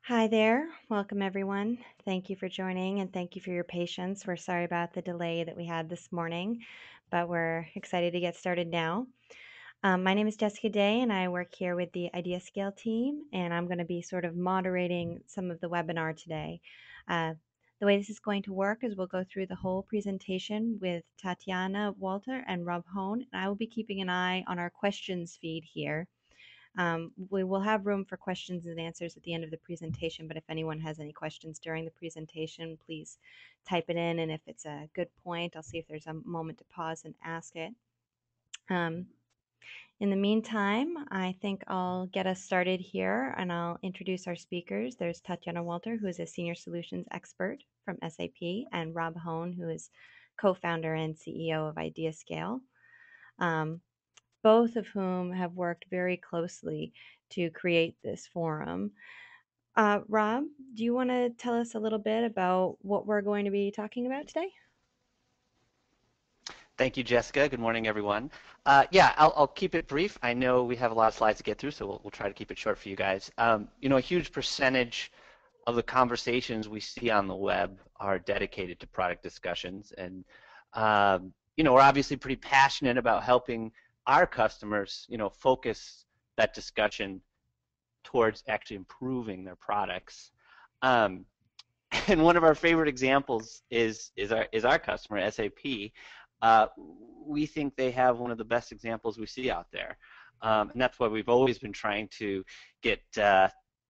Hi there. Welcome, everyone. Thank you for joining and thank you for your patience. We're sorry about the delay that we had this morning, but we're excited to get started now. My name is Jessica Day, and I work here with the IdeaScale team, and I'm going to be sort of moderating some of the webinar today. The way this is going to work is we'll go through the whole presentation with Tatiana Walter and Rob Hone, and I will be keeping an eye on our questions feed here. We will have room for questions and answers at the end of the presentation, but if anyone has any questions during the presentation, please type it in, and if it's a good point, I'll see if there's a moment to pause and ask it. In the meantime, I think I'll get us started here, and I'll introduce our speakers. There's Tatiana Walter, who is a Senior Solutions Expert from SAP, and Rob Hone, who is co-founder and CEO of IdeaScale. Both of whom have worked very closely to create this forum. Rob, do you want to tell us a little bit about what we're going to be talking about today? Thank you, Jessica. Good morning, everyone. Yeah, I'll keep it brief. I know we have a lot of slides to get through, so we'll try to keep it short for you guys. A huge percentage of the conversations we see on the web are dedicated to product discussions, and we're obviously pretty passionate about helping our customers, focus that discussion towards actually improving their products. And one of our favorite examples is our customer, SAP. We think they have one of the best examples we see out there. And that's why we've always been trying to get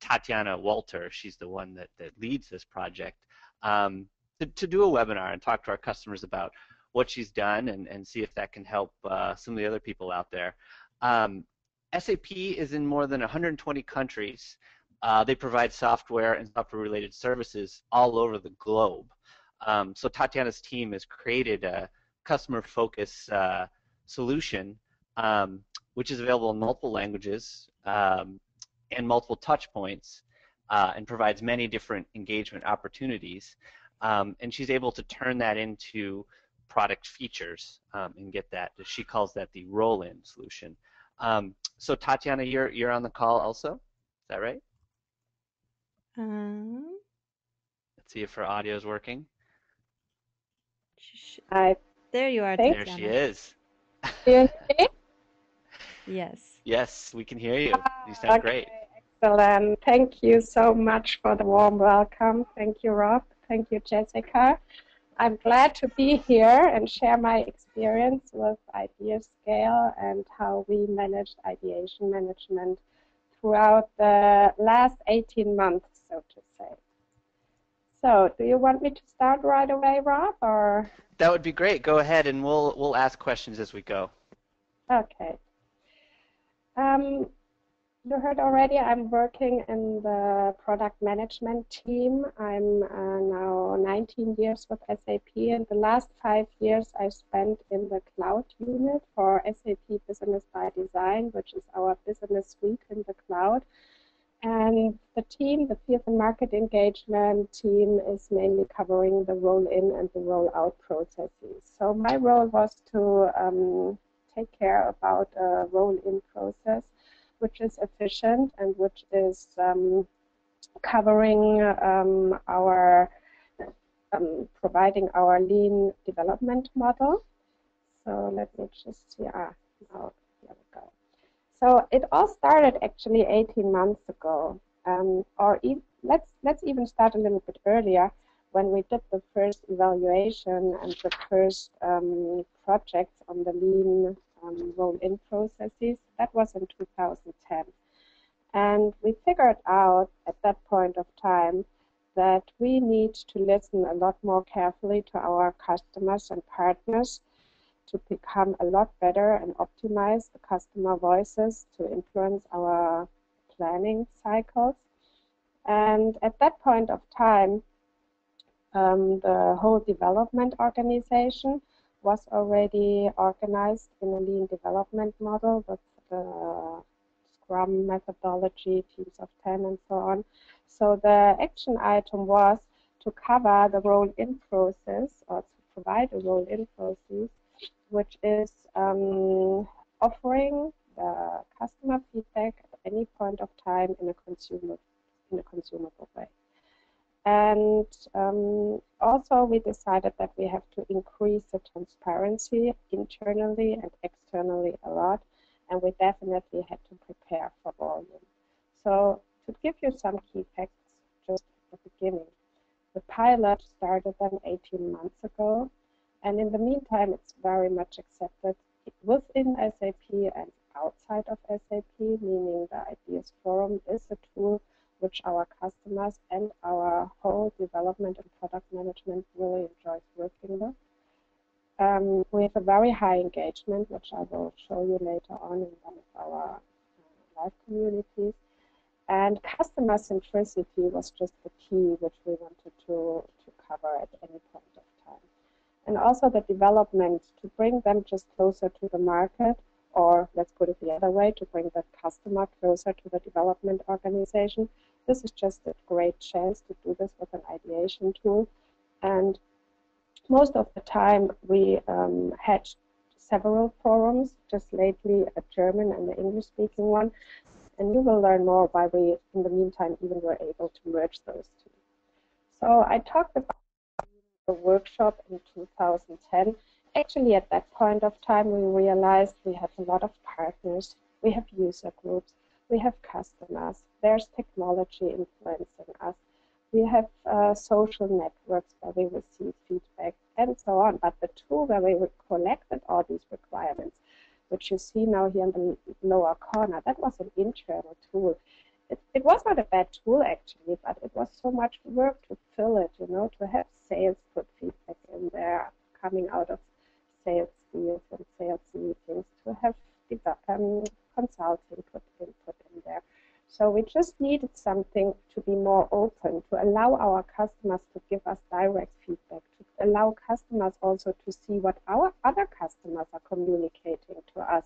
Tatiana Walter, she's the one that leads this project, to do a webinar and talk to our customers about what she's done and see if that can help some of the other people out there. SAP is in more than 120 countries. They provide software and software-related services all over the globe. So Tatiana's team has created a customer-focused solution, which is available in multiple languages and multiple touch points, and provides many different engagement opportunities. And she's able to turn that into product features and get that. She calls that the roll-in solution. So Tatiana, you're on the call also. Is that right? Let's see if her audio is working. There you are, There Tatiana. she is. Do you hear me? Yes. Yes, we can hear you. You sound great. Excellent. Thank you so much for the warm welcome. Thank you, Rob. Thank you, Jessica. I'm glad to be here and share my experience with IdeaScale and how we managed ideation management throughout the last 18 months, so to say. So, do you want me to start right away, Rob, or? That would be great. Go ahead, and we'll ask questions as we go. Okay. You heard already, I'm working in the product management team. I'm now 19 years with SAP, and the last 5 years I spent in the cloud unit for SAP Business by Design, which is our business suite in the cloud. And the team, the field and market engagement team, is mainly covering the roll-in and the roll-out processes. So my role was to take care about a roll-in process which is efficient and which is covering providing our lean development model. So let me just see. Now here we go. So it all started actually 18 months ago, let's even start a little bit earlier when we did the first evaluation and the first projects on the lean roll-in processes. That was in 2010. And we figured out at that point of time that we need to listen a lot more carefully to our customers and partners to become a lot better and optimize the customer voices to influence our planning cycles. And at that point of time, the whole development organization was already organized in a lean development model with the Scrum methodology, teams of 10, and so on. So the action item was to cover the roll-in process, or to provide a roll-in process, which is offering the customer feedback at any point of time in a consumer in a consumable way. And also we decided that we have to increase the transparency internally and externally a lot, and we definitely had to prepare for volume. So to give you some key facts just at the beginning, the pilot started then 18 months ago, and in the meantime it's very much accepted within SAP and outside of SAP, meaning the Ideas Forum is a tool which our customers and our whole development and product management really enjoys working with. We have a very high engagement, which I will show you later on in one of our live communities. And customer centricity was just the key which we wanted to cover at any point of time. And also the development, to bring them just closer to the market, or let's put it the other way, to bring the customer closer to the development organization. This is just a great chance to do this with an ideation tool. And most of the time we had several forums, just lately a German and an English-speaking one. And you will learn more why we, in the meantime, even were able to merge those two. So I talked about the workshop in 2010. Actually, at that point of time, we realized we have a lot of partners, we have user groups, we have customers, there's technology influencing us, we have social networks where we receive feedback, and so on. But the tool where we collected all these requirements, which you see now here in the lower corner, that was an internal tool. It was not a bad tool actually, but it was so much work to fill it, you know, to have sales put feedback in there coming out of sales deals and sales meetings, to have consulting put in there. So we just needed something to be more open, to allow our customers to give us direct feedback, to allow customers also to see what our other customers are communicating to us,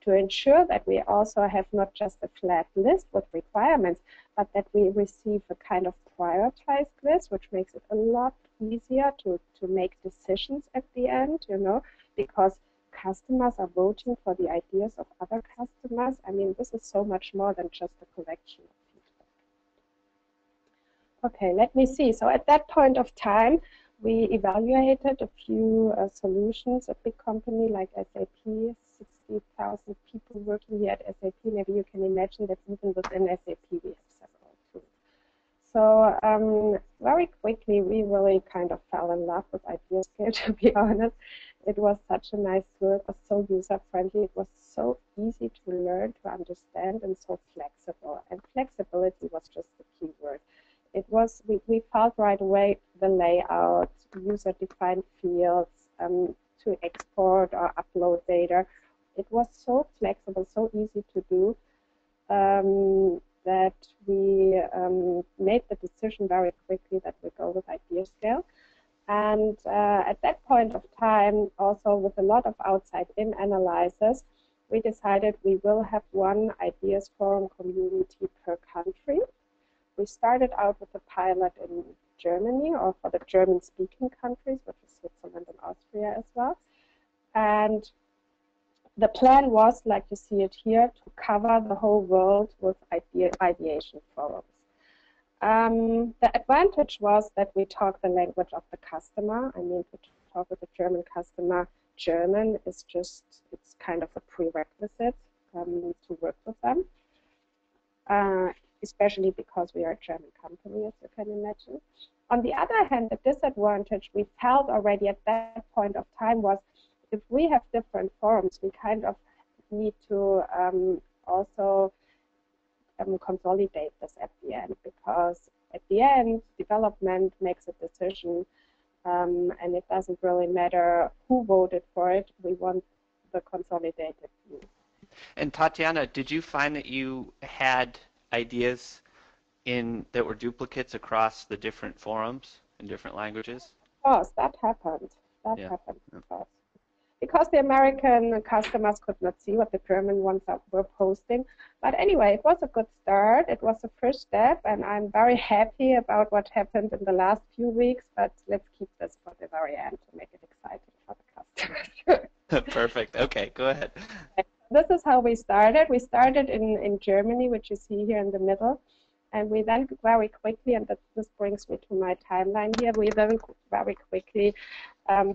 to ensure that we also have not just a flat list with requirements, but that we receive a kind of prioritized list, which makes it a lot easier to make decisions at the end, you know, because customers are voting for the ideas of other customers. I mean, this is so much more than just a collection of feedback. Okay, let me see. So at that point of time, we evaluated a few solutions. A big company like SAP, 60,000 people working here at SAP. Maybe you can imagine that even within SAP we have several tools. So very quickly we really kind of fell in love with IdeaScale, to be honest. It was such a nice tool. It was so user-friendly. It was so easy to learn, to understand, and so flexible. And flexibility was just the key word. It was, we felt right away the layout, user-defined fields, to export or upload data. It was so flexible, so easy to do, that we made the decision very quickly that we go with IdeaScale. And at that point of time, also with a lot of outside-in analysis, we decided we will have one Ideas Forum community per country. We started out with a pilot in Germany, or for the German-speaking countries, which is Switzerland and Austria as well. And the plan was, like you see it here, to cover the whole world with ideation forums. The advantage was that we talk the language of the customer. I mean, to talk with a German customer, German is just, it's kind of a prerequisite to work with them, especially because we are a German company, as you can imagine. On the other hand, the disadvantage we felt already at that point of time was, if we have different forums, we kind of need to also consolidate this at the end, because at the end, development makes a decision, and it doesn't really matter who voted for it. We want the consolidated view. And Tatiana, did you find that you had ideas that were duplicates across the different forums in different languages? Of course, that happened. That happened, of course. Because the American customers could not see what the German ones were posting. But anyway, it was a good start. It was the first step, and I'm very happy about what happened in the last few weeks. But let's keep this for the very end to make it exciting for the customers. Perfect. Okay, go ahead. This is how we started. We started in Germany, which you see here in the middle. And we then very quickly, and this brings me to my timeline here, we then very quickly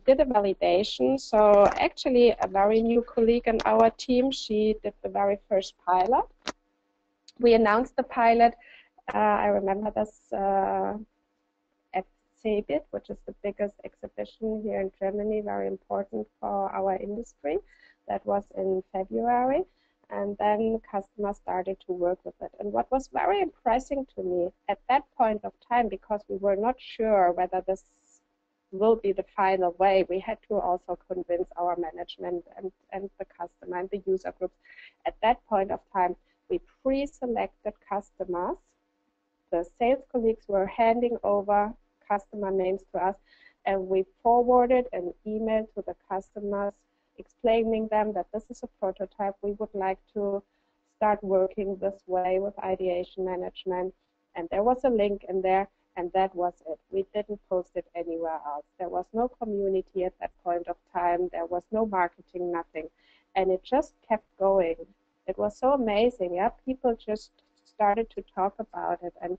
did a validation. So actually a very new colleague in our team, she did the very first pilot. We announced the pilot, I remember this, at CeBIT, which is the biggest exhibition here in Germany, very important for our industry. That was in February. And then customers started to work with it. And what was very impressive to me at that point of time, because we were not sure whether this will be the final way, we had to also convince our management and the customer and the user groups. At that point of time, we pre-selected customers. The sales colleagues were handing over customer names to us, and we forwarded an email to the customers explaining them that this is a prototype. We would like to start working this way with ideation management. And there was a link in there, and that was it. We didn't post it anywhere else. There was no community at that point of time. There was no marketing, nothing. And it just kept going. It was so amazing. Yeah, people just started to talk about it. And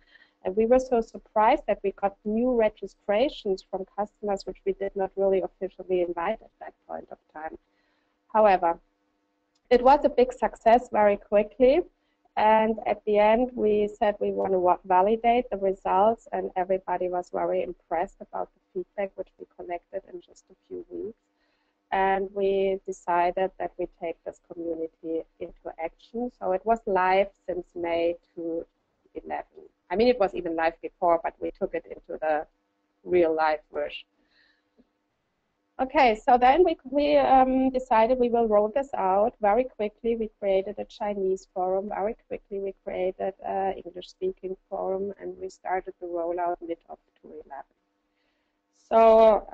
we were so surprised that we got new registrations from customers which we did not really officially invite at that point of time. However, it was a big success very quickly. And at the end, we said we want to validate the results, and everybody was very impressed about the feedback which we collected in just a few weeks. And we decided that we take this community into action. So it was live since May 2011. I mean, it was even live before, but we took it into the real live version. Okay, so then we decided we will roll this out very quickly. We created a Chinese forum. Very quickly, we created an English-speaking forum, and we started the rollout mid of 2011. So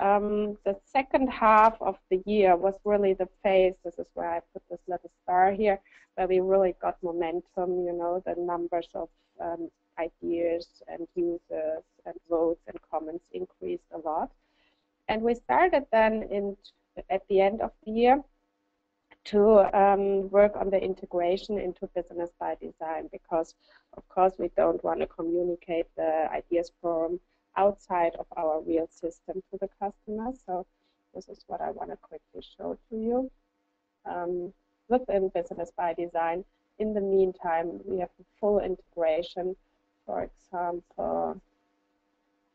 the second half of the year was really the phase, this is where I put this little star here, where we really got momentum, you know, the numbers of ideas and users and votes and comments increased a lot. And we started then at the end of the year to work on the integration into Business by Design, because of course we don't want to communicate the ideas forum outside of our real system to the customer. So this is what I want to quickly show to you. Within Business by Design, in the meantime, we have the full integration. For example,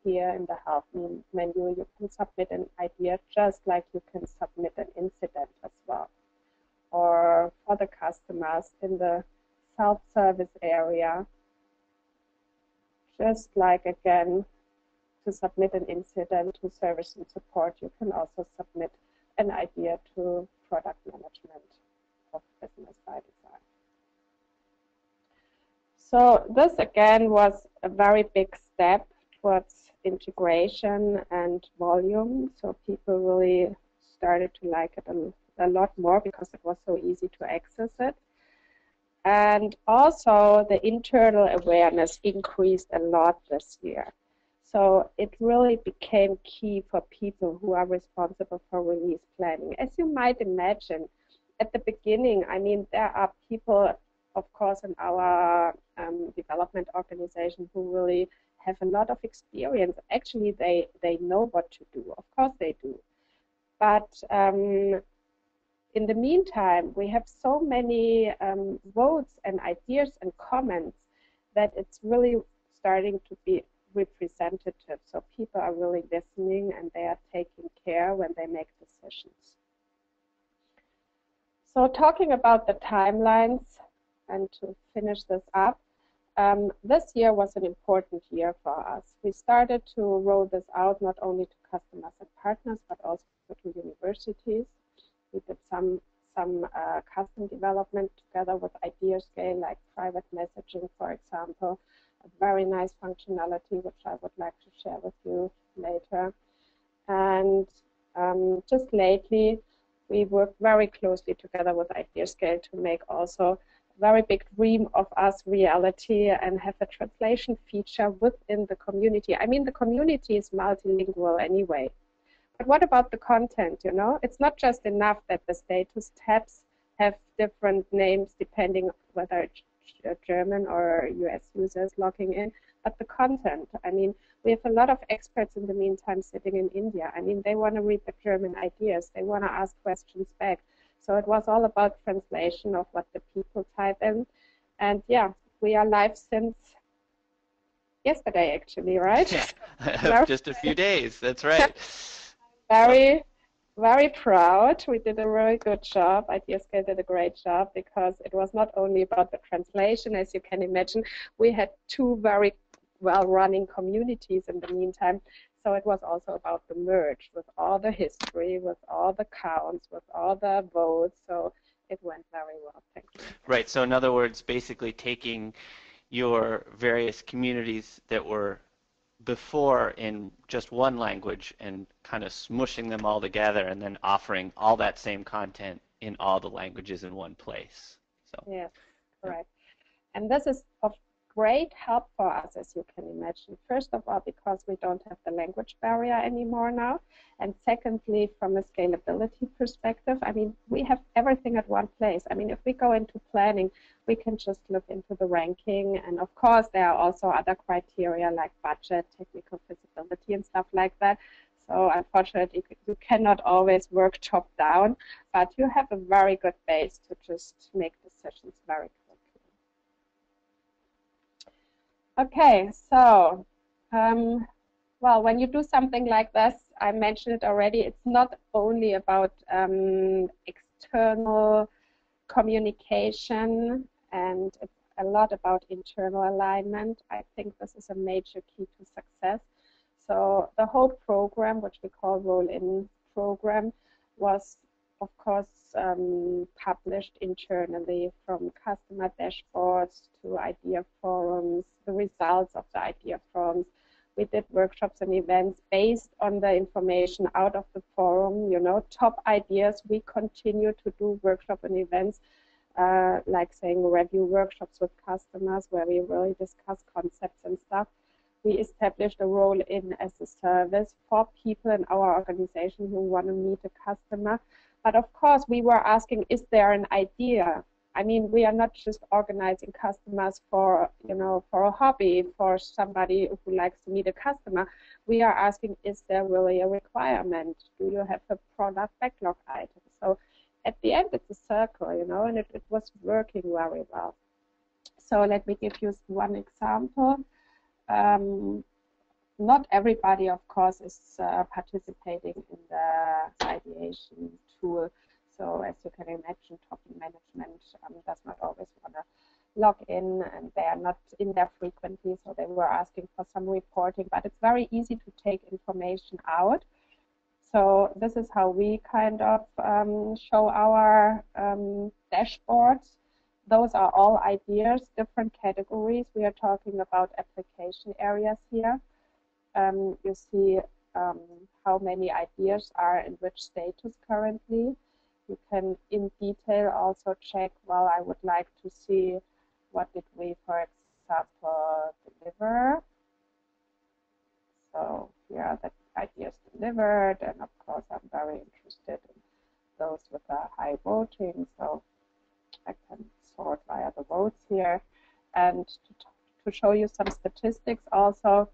here in the help menu, you can submit an idea just like you can submit an incident as well. Or for the customers in the self-service area, just like again, to submit an incident to service and support, you can also submit an idea to product management of Business by Design. So this again was a very big step towards integration and volume. So people really started to like it a lot more because it was so easy to access it. And also the internal awareness increased a lot this year. So it really became key for people who are responsible for release planning. As you might imagine, at the beginning, I mean, there are people, of course, in our development organization who really have a lot of experience. Actually, they know what to do. Of course they do. But in the meantime, we have so many votes and ideas and comments that it's really starting to be representative. So people are really listening and they are taking care when they make decisions. So talking about the timelines, and to finish this up, this year was an important year for us. We started to roll this out not only to customers and partners, but also to universities. We did some custom development together with IdeaScale, like private messaging, for example, a very nice functionality, which I would like to share with you later. And just lately, we worked very closely together with IdeaScale to make also a very big dream of us reality and have a translation feature within the community. I mean, the community is multilingual anyway. But what about the content, you know? It's not just enough that the status tabs have different names depending whether it's German or US users logging in, but the content. I mean, we have a lot of experts in the meantime sitting in India. I mean, they want to read the German ideas. They want to ask questions back. So it was all about translation of what the people type in. And yeah, we are live since yesterday, actually, right? Yeah, just a few days. That's right. Very, very proud. We did a really good job. IdeaScale did a great job because it was not only about the translation, as you can imagine. We had two very well-running communities in the meantime. So it was also about the merge with all the history, with all the counts, with all the votes. So it went very well. Thank you. Right. So in other words, basically taking your various communities that were before in just one language and kind of smushing them all together and then offering all that same content in all the languages in one place. So yes, correct. And this is of great help for us, as you can imagine. First of all, because we don't have the language barrier anymore now. And secondly, from a scalability perspective, I mean, we have everything at one place. I mean, if we go into planning, we can just look into the ranking. And of course, there are also other criteria like budget, technical feasibility, and stuff like that. So unfortunately, you cannot always work top down, but you have a very good base to just make decisions very quickly. Okay, so, well, when you do something like this, I mentioned it already, it's not only about external communication, and it's a lot about internal alignment. I think this is a major key to success. So the whole program, which we call Roll-In program, was of course published internally, from customer dashboards to idea forums, the results of the idea forums. We did workshops and events based on the information out of the forum, you know, top ideas. We continue to do workshop and events, like saying review workshops with customers where we really discuss concepts and stuff. We established a Roll-In as a service for people in our organization who want to meet a customer. But of course, we were asking, is there an idea? I mean, we are not just organizing customers for, you know, for a hobby, for somebody who likes to meet a customer. We are asking, is there really a requirement? Do you have a product backlog item? So at the end, it's a circle, you know, and it was working very well. So let me give you one example. Not everybody, of course, is participating in the ideation tool. So as you can imagine, topic management does not always want to log in, and they are not in there frequently. So they were asking for some reporting, but it's very easy to take information out. So this is how we kind of show our dashboards. Those are all ideas, different categories. We are talking about application areas here. You see how many ideas are in which status currently. You can, in detail, also check, well, I would like to see what did we, for example, deliver. So here are the ideas delivered, and of course, I'm very interested in those with a high voting. So I can sort via the votes here, and to show you some statistics also,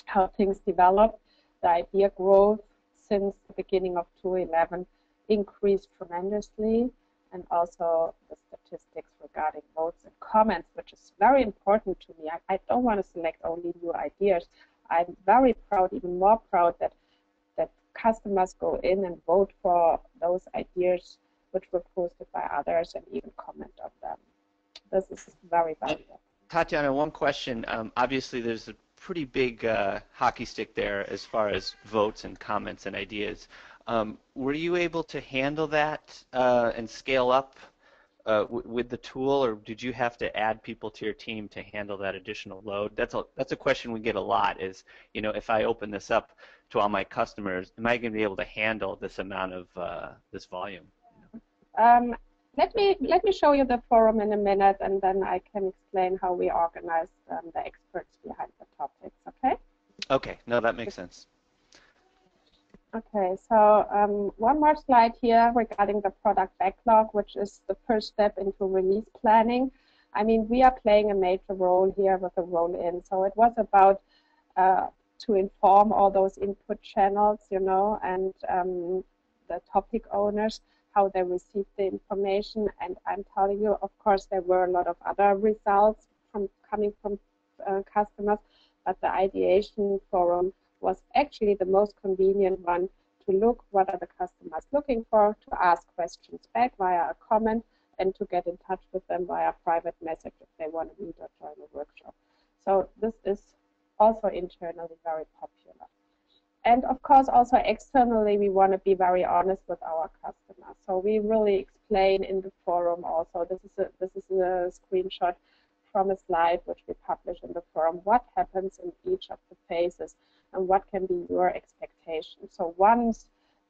how things develop. The idea growth since the beginning of 2011 increased tremendously, and also the statistics regarding votes and comments, which is very important to me. I don't want to select only new ideas. I'm very proud, even more proud, that customers go in and vote for those ideas which were posted by others and even comment on them. This is very valuable. Tatiana, one question. Obviously, there's a pretty big hockey stick there as far as votes and comments and ideas. Were you able to handle that and scale up with the tool, or did you have to add people to your team to handle that additional load? That's a question we get a lot. Is, you know, if I open this up to all my customers, am I going to be able to handle this amount of this volume? Let me show you the forum in a minute, and then I can explain how we organize the experts behind the topics. Okay? Okay. No, that makes sense. Okay, so one more slide here regarding the product backlog, which is the first step into release planning. I mean, we are playing a major role here with the roll-in. So it was about to inform all those input channels, you know, and the topic owners, how they received the information. And I'm telling you, of course, there were a lot of other results coming from customers, but the ideation forum was actually the most convenient one to look what are the customers looking for, to ask questions back via a comment, and to get in touch with them via private message if they want to meet or join a workshop. So this is also internally very popular. And of course, also externally, we want to be very honest with our customers. So we really explain in the forum also. This is a screenshot from a slide which we publish in the forum. What happens in each of the phases, and what can be your expectation? So once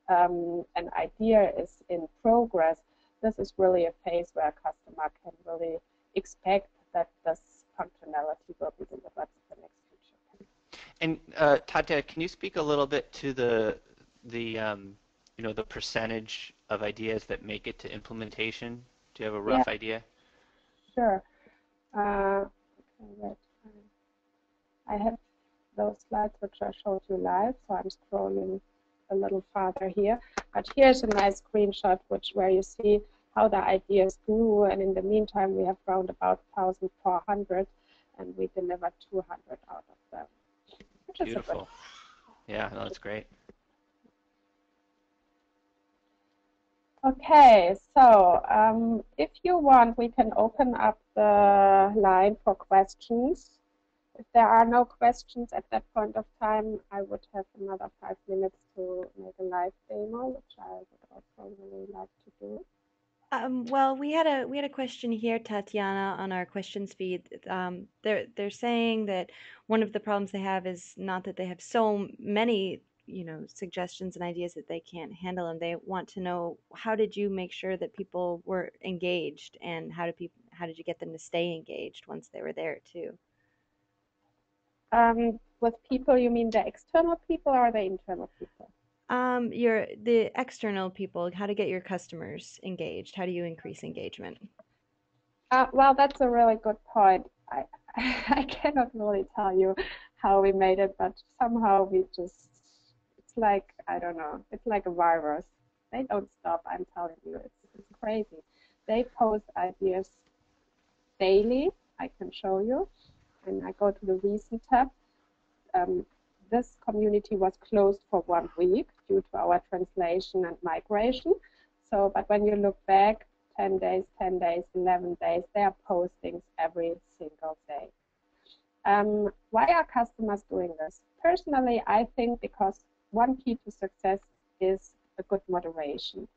an idea is in progress, this is really a phase where a customer can really expect that this functionality will be delivered in the next future. And Tatjana, can you speak a little bit to the percentage of ideas that make it to implementation? Do you have a rough idea? Sure. I have those slides which I showed you live, so I'm scrolling a little farther here. But here's a nice screenshot where you see how the ideas grew, and in the meantime we have around about 1,400, and we delivered 200 out of them. Beautiful. Yeah, no, that's great. Okay, so if you want, we can open up the line for questions. If there are no questions at that point of time, I would have another 5 minutes to make a live demo, which I would also really like to do. Well, we had a question here, Tatjana, on our questions feed. They're saying that one of the problems they have is not that they have so many, suggestions and ideas that they can't handle them. They want to know, how did you make sure that people were engaged, and how did you get them to stay engaged once they were there too? With people, you mean the external people or the internal people? The external people. How to get your customers engaged? How do you increase engagement? Well, that's a really good point. I cannot really tell you how we made it, but somehow it's like, I don't know, it's like a virus. They don't stop, I'm telling you, it's crazy. They post ideas daily, I can show you. And I go to the recent tab. This community was closed for 1 week due to our translation and migration. So, but when you look back, 10 days, 10 days, 11 days, they are postings every single day. Why are customers doing this? Personally, I think because one key to success is a good moderation.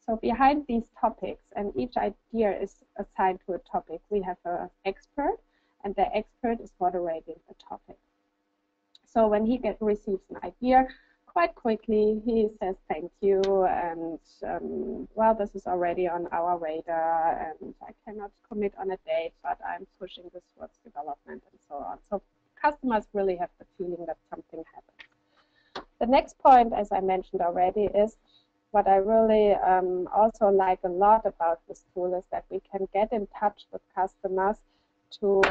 So behind these topics, and each idea is assigned to a topic, we have an expert, and the expert is moderating the topic. So when he receives an idea, quite quickly he says thank you, and well, this is already on our radar, and I cannot commit on a date, but I'm pushing this towards development and so on. So customers really have the feeling that something happens. The next point, as I mentioned already, is what I really also like a lot about this tool is that we can get in touch with customers to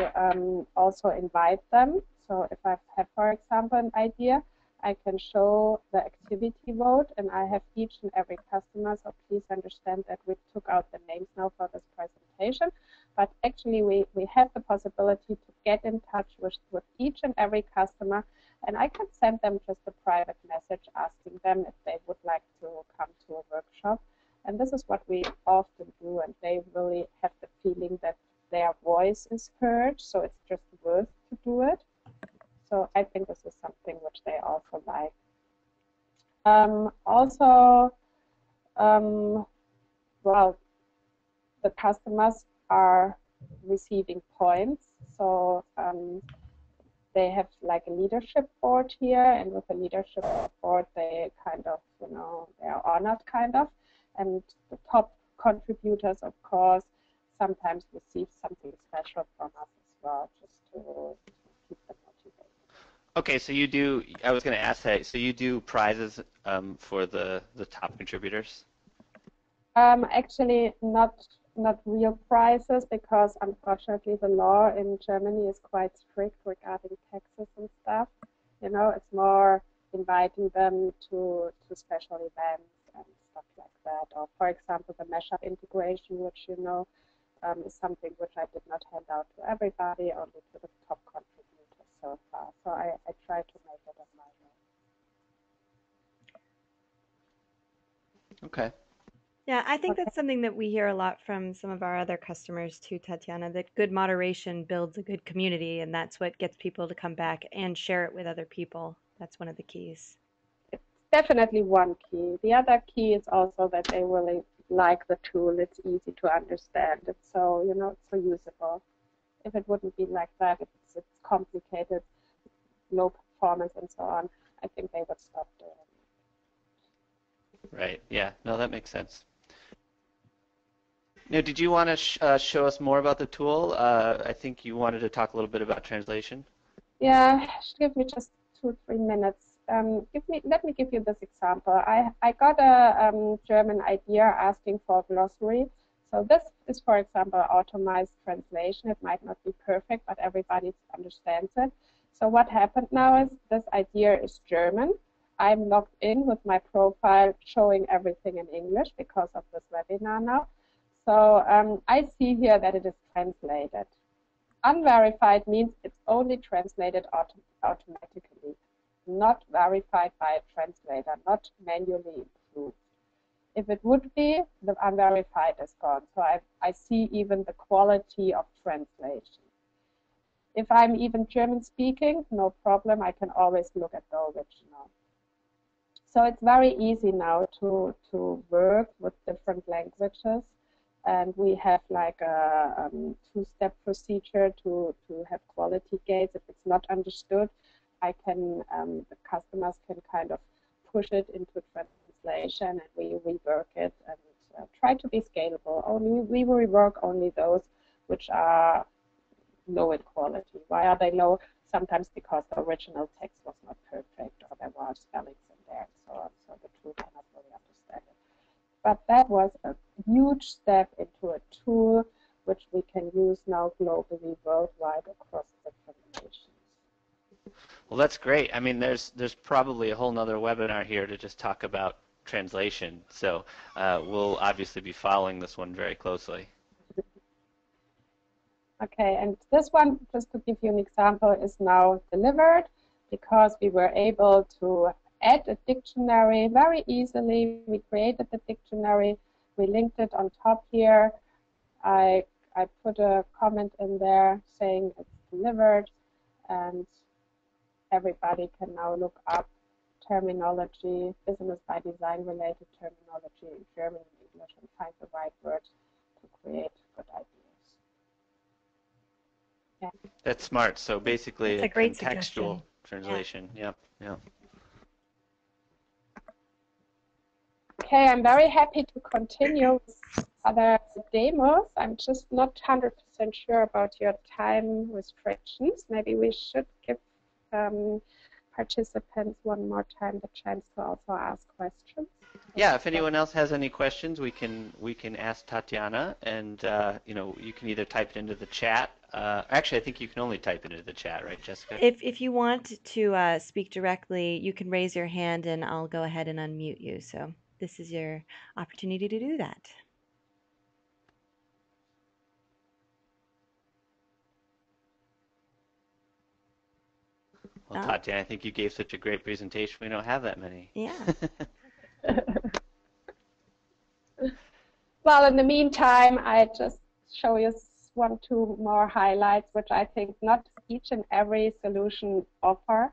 also invite them. So if I have, for example, an idea, I can show the activity vote, and I have each and every customer. So please understand that we took out the names now for this presentation. But actually, we have the possibility to get in touch with each and every customer, and I can send them just a private message asking them if they would like to come to a workshop. And this is what we often do, and they really have the feeling that their voice is heard, so it's just worth to do it. So I think this is something which they also like. Well, the customers are receiving points. So they have like a leadership board here, and with the leadership board, they kind of, they are honored kind of. And the top contributors, of course, sometimes receive something special from us as well, just to keep them motivated. Okay, so you do, I was going to ask that, so you do prizes for the top contributors? Actually, not not real prices, because unfortunately the law in Germany is quite strict regarding taxes and stuff. You know, it's more inviting them to special events and stuff like that. Or for example, the mashup integration, which you know is something which I did not hand out to everybody, only to the top contributors so far. So I try to make it on my own. Okay. Yeah, I think Okay. that's something that we hear a lot from some of our other customers too, Tatiana, that good moderation builds a good community, and that's what gets people to come back and share it with other people. That's one of the keys. It's definitely one key. The other key is also that they really like the tool. It's easy to understand. It's so, you know, it's so usable. If it wouldn't be like that, it's complicated, low performance and so on, I think they would stop doing it. Right. Yeah. No, that makes sense. Now, did you want to show us more about the tool? I think you wanted to talk a little bit about translation. Yeah, give me just 2-3 minutes. Let me give you this example. I got a German idea asking for a glossary. So this is, for example, automized translation. It might not be perfect, but everybody understands it. So what happened now is this idea is German. I'm logged in with my profile showing everything in English because of this webinar now. So I see here that it is translated. Unverified means it's only translated automatically, not verified by a translator, not manually improved. If it would be, the unverified is gone. So I see even the quality of translation. If I'm even German speaking, no problem, I can always look at the original. So it's very easy now to work with different languages. And we have like a two-step procedure to have quality gates. If it's not understood, the customers can kind of push it into translation, and we rework it and try to be scalable. We rework only those which are low in quality. Why are they low? Sometimes because the original text was not perfect, or there were spellings in there, and so on. So the tool cannot really understand it. But that was a huge step into a tool which we can use now globally, worldwide, across different nations. Well, that's great. I mean, there's probably a whole nother webinar here to just talk about translation. So we'll obviously be following this one very closely. Okay, and this one, just to give you an example, is now delivered because we were able to add a dictionary very easily. We created the dictionary, we linked it on top here. I put a comment in there saying it's delivered, and everybody can now look up terminology, business by design related terminology in German and English, and find the right word to create good ideas. Yeah. That's smart. So basically That's a a great contextual suggestion. translation. Yeah. Yeah. Okay, I'm very happy to continue with other demos. I'm just not 100% sure about your time restrictions. Maybe we should give participants one more time the chance to also ask questions. Yeah, if anyone else has any questions, we can ask Tatiana, and you know, you can either type it into the chat. Actually, I think you can only type it into the chat, right, Jessica? If you want to speak directly, you can raise your hand and I'll go ahead and unmute you. So this is your opportunity to do that. Well, Tatiana, I think you gave such a great presentation. We don't have that many. Yeah. Well, in the meantime, I just show you 1-2 more highlights, which I think not each and every solution offer.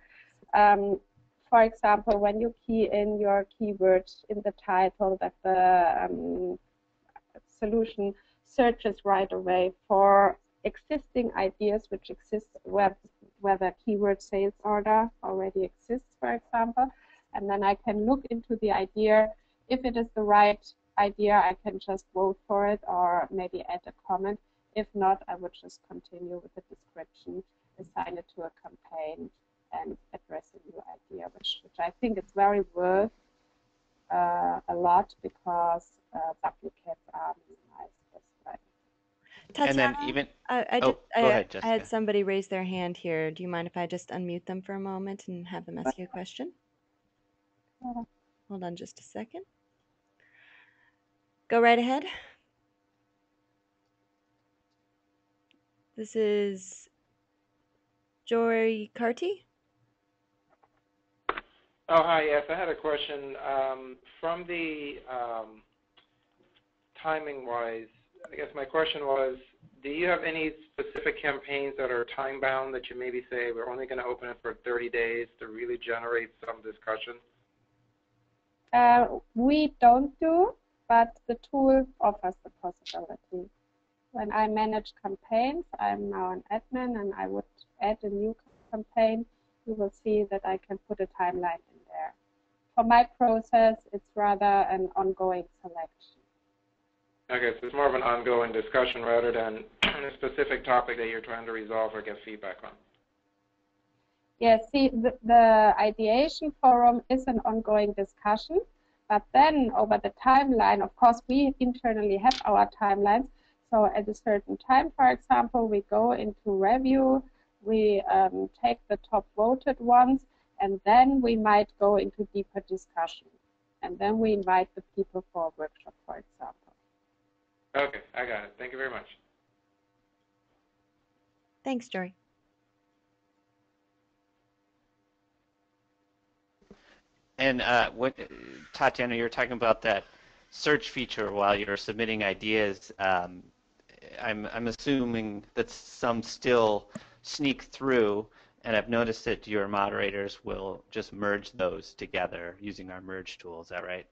For example, when you key in your keywords in the title, that the solution searches right away for existing ideas which exist where the keyword sales order already exists, for example, and then I can look into the idea. If it is the right idea, I can just vote for it or maybe add a comment. If not, I would just continue with the description, assign it to a campaign, and address a new idea, which I think is very worth a lot, because duplicates are minimized this way. And then Tatiana, even, I oh, go ahead, had Jessica. somebody raise their hand here. Do you mind if I just unmute them for a moment and have them ask you a question? Hold on just a second. Go right ahead. This is Joy Carty. Oh, hi. Yes, I had a question. From the timing-wise, I guess my question was, do you have any specific campaigns that are time-bound that you maybe say we're only going to open it for 30 days to really generate some discussion? We don't do, but the tool offers the possibility. When I manage campaigns, I'm now an admin, and I would add a new campaign. You will see that I can put a timeline in there. For my process, it's rather an ongoing selection. Okay, so it's more of an ongoing discussion rather than a specific topic that you're trying to resolve or get feedback on. Yes, see, the ideation forum is an ongoing discussion, but then over the timeline, of course, we internally have our timelines. So at a certain time, for example, we go into review, we take the top voted ones, and then we might go into deeper discussion. And then we invite the people for a workshop, for example. Okay, I got it. Thank you very much. Thanks, Joy. And Tatiana, you're talking about that search feature while you're submitting ideas. I'm assuming that some still sneak through, and I've noticed that your moderators will just merge those together using our merge tool. Is that right?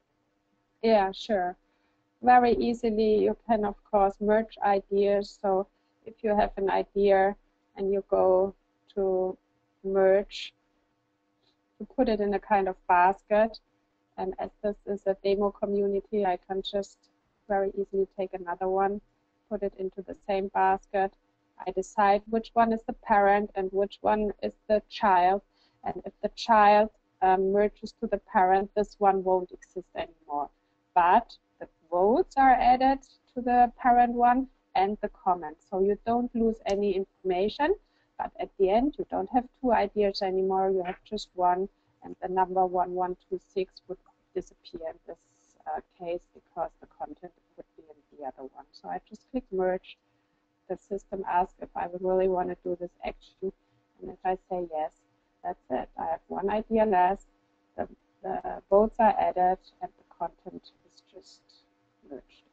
Yeah, sure. Very easily, you can, of course, merge ideas. So if you have an idea and you go to merge, to put it in a kind of basket, and as this is a demo community, I can just very easily take another one, put it into the same basket. I decide which one is the parent and which one is the child. And if the child merges to the parent, this one won't exist anymore. But the votes are added to the parent one and the comments. So you don't lose any information. But at the end, you don't have two ideas anymore. You have just one. And the number 1126 would disappear in this case because the content would be in the other one. So I just click merge. The system asks if I would really want to do this action. And if I say yes, that's it. I have one idea less. The votes are added and the content is just merged.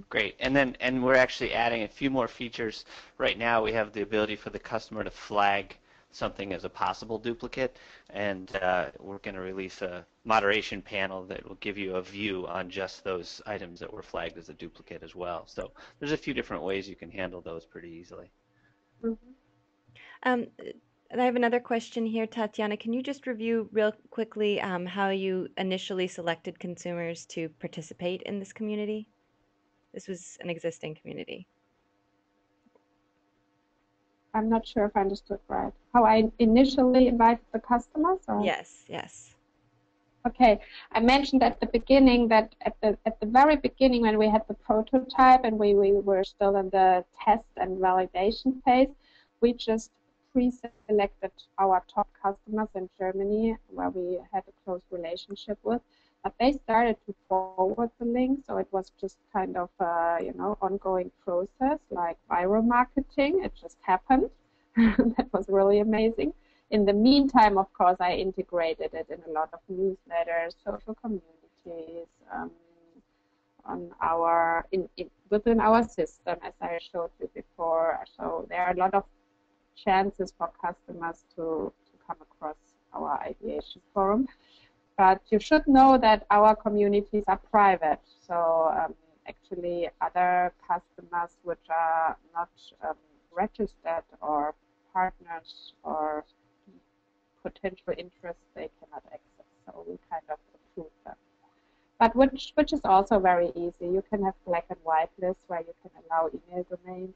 Great. And we're actually adding a few more features. Right now we have the ability for the customer to flag something as a possible duplicate, and we're going to release a moderation panel that will give you a view on just those items that were flagged as a duplicate as well. So there's a few different ways you can handle those pretty easily. I have another question here, Tatiana. Can you just review real quickly how you initially selected consumers to participate in this community? This was an existing community. I'm not sure if I understood right. How I initially invited the customers? Or? Yes, yes. Okay, I mentioned at the beginning that at the very beginning when we had the prototype and we were still in the test and validation phase, we just pre-selected our top customers in Germany where we had a close relationship with. But they started to forward the link, so it was just kind of a, ongoing process like viral marketing. It just happened. That was really amazing. In the meantime, of course, I integrated it in a lot of newsletters, social communities, within our system, as I showed you before. So there are a lot of chances for customers to come across our ideation forum. But you should know that our communities are private. So actually other customers which are not registered or partners or potential interests they cannot access. So we kind of approve them. But which is also very easy. You can have black and white lists where you can allow email domains.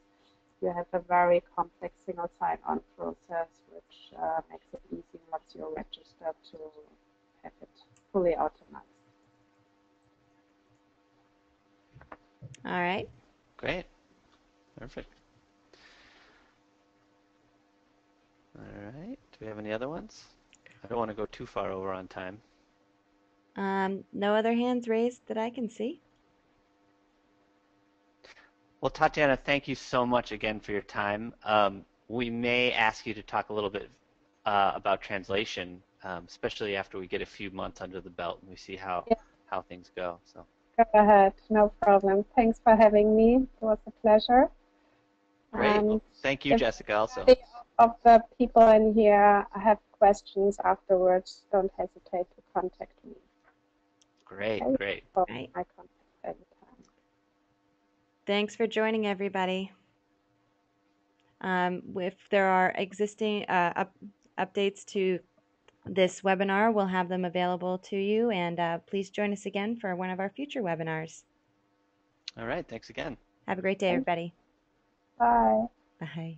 You have a very complex single sign-on process, which makes it easy once you're registered to have it fully automated. All right. Great. Perfect. All right. Do we have any other ones? I don't want to go too far over on time. No other hands raised that I can see. Well, Tatiana, thank you so much again for your time. We may ask you to talk a little bit about translation, especially after we get a few months under the belt and we see how things go. So Go ahead, no problem. Thanks for having me. It was a pleasure. great. Well, thank you, If Jessica, also. any of the people in here have questions afterwards, don't hesitate to contact me. Great, Okay? great. For Right. my contact anytime. Thanks for joining, everybody. If there are existing updates to this webinar, we'll have them available to you, and please join us again for one of our future webinars. All right, thanks again. Have a great day, everybody. Bye. Bye.